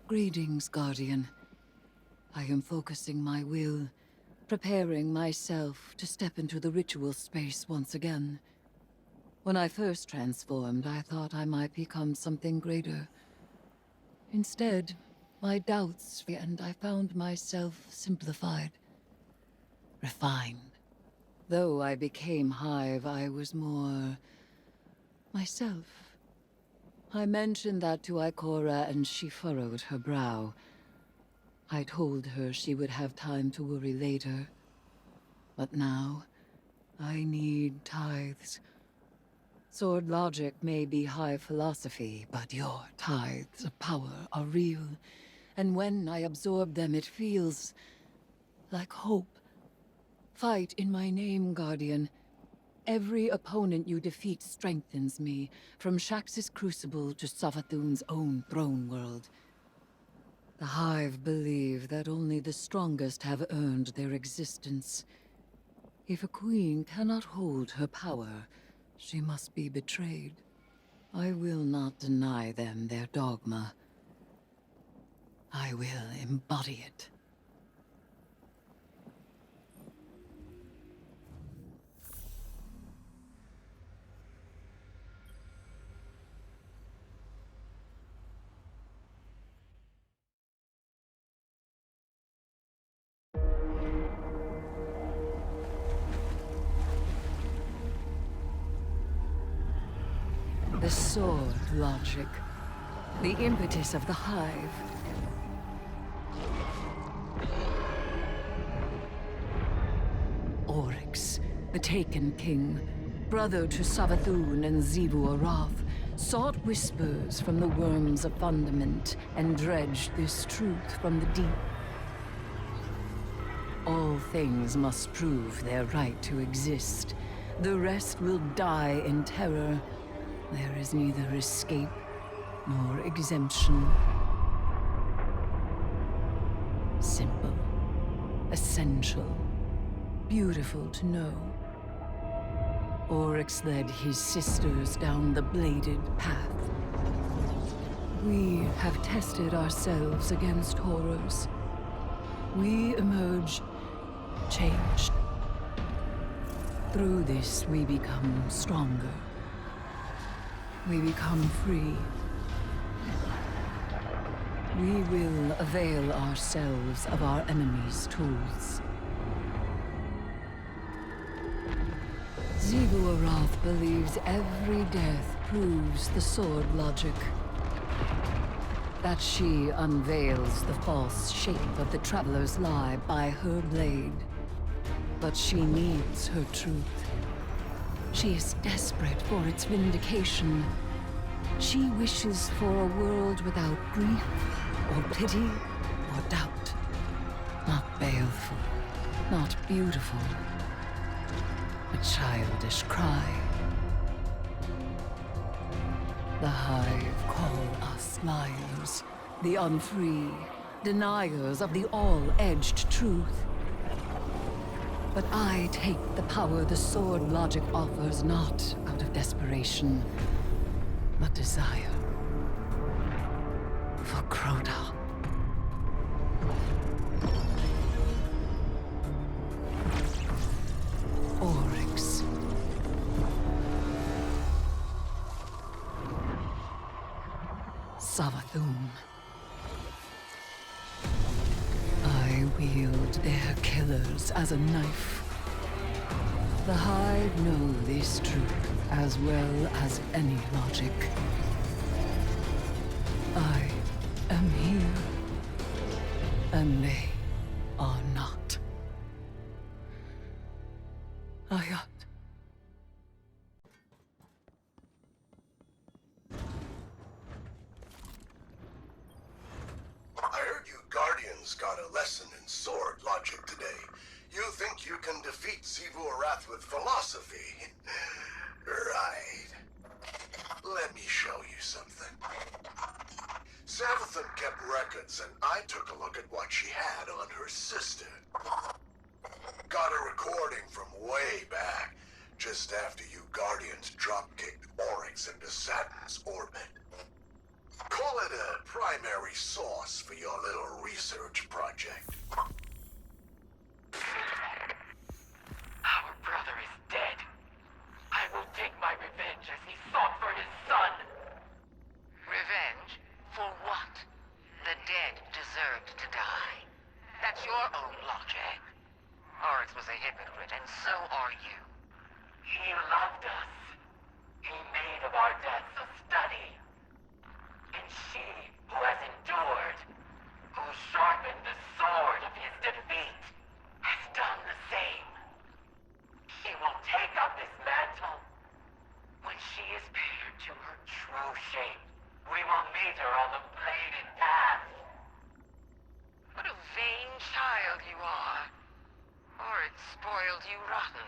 Greetings, Guardian. I am focusing my will, preparing myself to step into the ritual space once again. When I first transformed, I thought I might become something greater. Instead, my doubts and I found myself simplified, refined. Though I became Hive, I was more myself. I mentioned that to Ikora and she furrowed her brow. I told her she would have time to worry later. But now, I need tithes. Sword logic may be high philosophy, but your tithes of power are real. And when I absorb them, it feels like hope. Fight in my name, Guardian. Every opponent you defeat strengthens me, from Shax's Crucible to Savathun's own throne world. The Hive believe that only the strongest have earned their existence. If a queen cannot hold her power, she must be betrayed. I will not deny them their dogma. I will embody it. The sword logic. The impetus of the Hive. Oryx, the Taken King, brother to Savathun and Xivu Arath, sought whispers from the worms of Fundament and dredged this truth from the deep. All things must prove their right to exist. The rest will die in terror. There is neither escape nor exemption. Simple, essential, beautiful to know. Oryx led his sisters down the bladed path. We have tested ourselves against horrors. We emerge changed. Through this, we become stronger. We become free. We will avail ourselves of our enemy's tools. Xivu Arath believes every death proves the sword logic. That she unveils the false shape of the Traveler's lie by her blade. But she needs her truth. She is desperate for its vindication. She wishes for a world without grief, or pity, or doubt. Not baleful, not beautiful. A childish cry. The Hive call us liars, the unfree, deniers of the all-edged truth. But I take the power the sword logic offers not out of desperation, but desire. For Crota. Oryx. Savathun. I wield their killers as a knife. The Hive know this truth as well as any logic. I am here, and they are not. Ayat. I heard you Guardians got a lesson in sword logic today. You think you can defeat Xivu Arath with philosophy? Right. Let me show you something. Savathun kept records, and I took a look at what she had on her sister. Got a recording from way back, just after you Guardians drop-kicked Oryx into Saturn's orbit. Call it a primary source for your little research project. Our brother is dead. I will take my revenge as he sought for his son. Revenge? For what? The dead deserved to die. That's your own logic. Oryx was a hypocrite, and so are you. He loved us. He made of our deaths a study. And she, who has endured, who sharpened the sword of his defeat, has done the same. She will take up his mantle. When she is paired to her true shape, we will meet her on the bladed path. What a vain child you are. Oryx spoiled you rotten.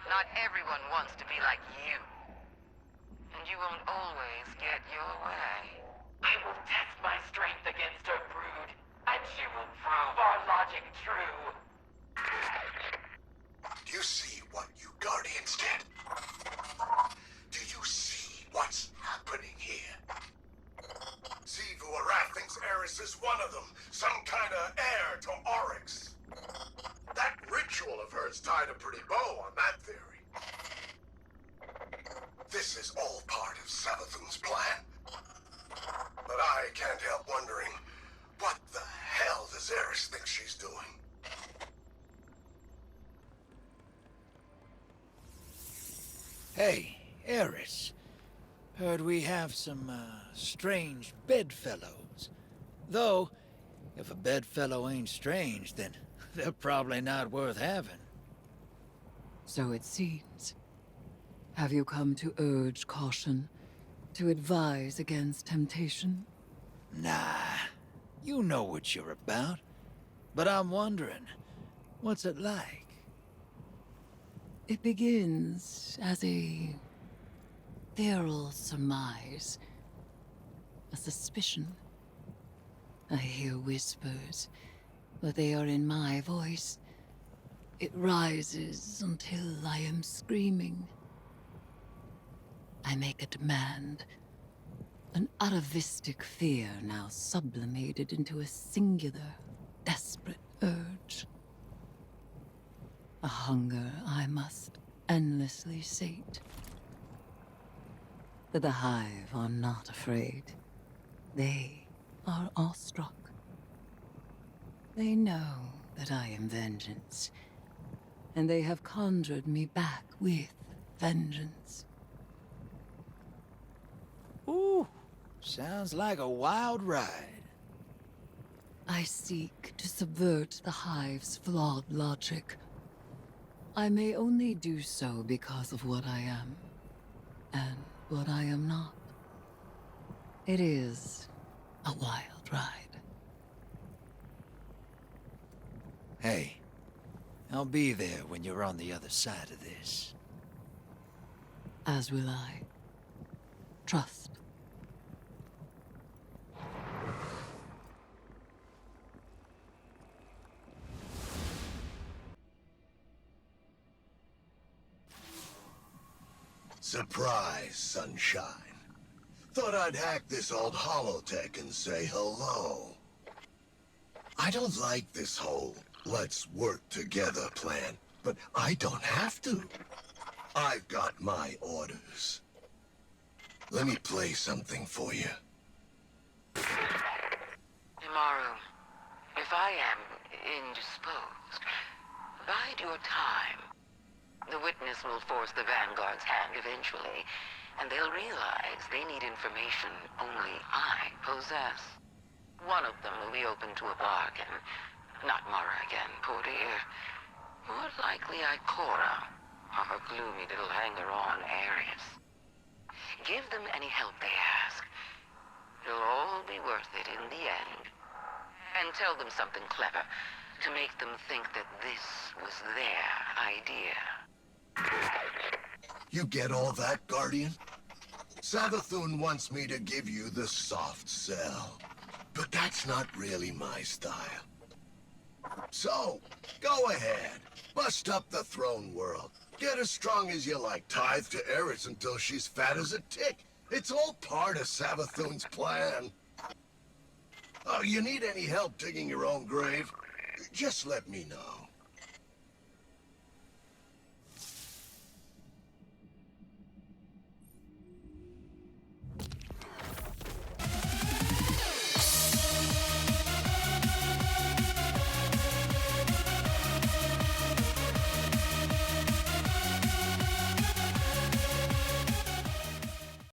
Not everyone wants to be like you. And you won't always get your way. I will test my strength against her brood, and she will prove our logic true. Do you see what you Guardians did? Do you see what's happening here? Xivu Arath thinks Eris is one of them, some kind of heir to Oryx. That ritual of hers tied a pretty bow on that theory. This is all part of Savathun's plan. But I can't help wondering, what the hell does Eris think she's doing? Hey, Eris. Heard we have some, strange bedfellows. Though, if a bedfellow ain't strange, then they're probably not worth having. So it seems. Have you come to urge caution? To advise against temptation? Nah, you know what you're about. But I'm wondering, what's it like? It begins as a feral surmise, a suspicion. I hear whispers, but they are in my voice. It rises until I am screaming. I make a demand, an atavistic fear now sublimated into a singular, desperate urge. A hunger I must endlessly sate. But the Hive are not afraid. They are awestruck. They know that I am vengeance, and they have conjured me back with vengeance. Ooh, sounds like a wild ride. I seek to subvert the Hive's flawed logic. I may only do so because of what I am, and what I am not. It is a wild ride. Hey, I'll be there when you're on the other side of this. As will I. Trust. Surprise, sunshine. Thought I'd hack this old holotech and say hello. I don't like this whole let's work together plan, but I don't have to. I've got my orders. Let me play something for you. Imaru, if I am indisposed, bide your time. The witness will force the Vanguard's hand eventually, and they'll realize they need information only I possess. One of them will be open to a bargain. Not Mara again, poor dear. More likely Ikora, or her gloomy little hanger-on Ares. Give them any help they ask. It'll all be worth it in the end. And tell them something clever, to make them think that this was their idea. You get all that, Guardian? Savathun wants me to give you the soft sell. But that's not really my style. So, go ahead. Bust up the throne world. Get as strong as you like. Tithe to Eris until she's fat as a tick. It's all part of Savathun's plan. Oh, you need any help digging your own grave? Just let me know.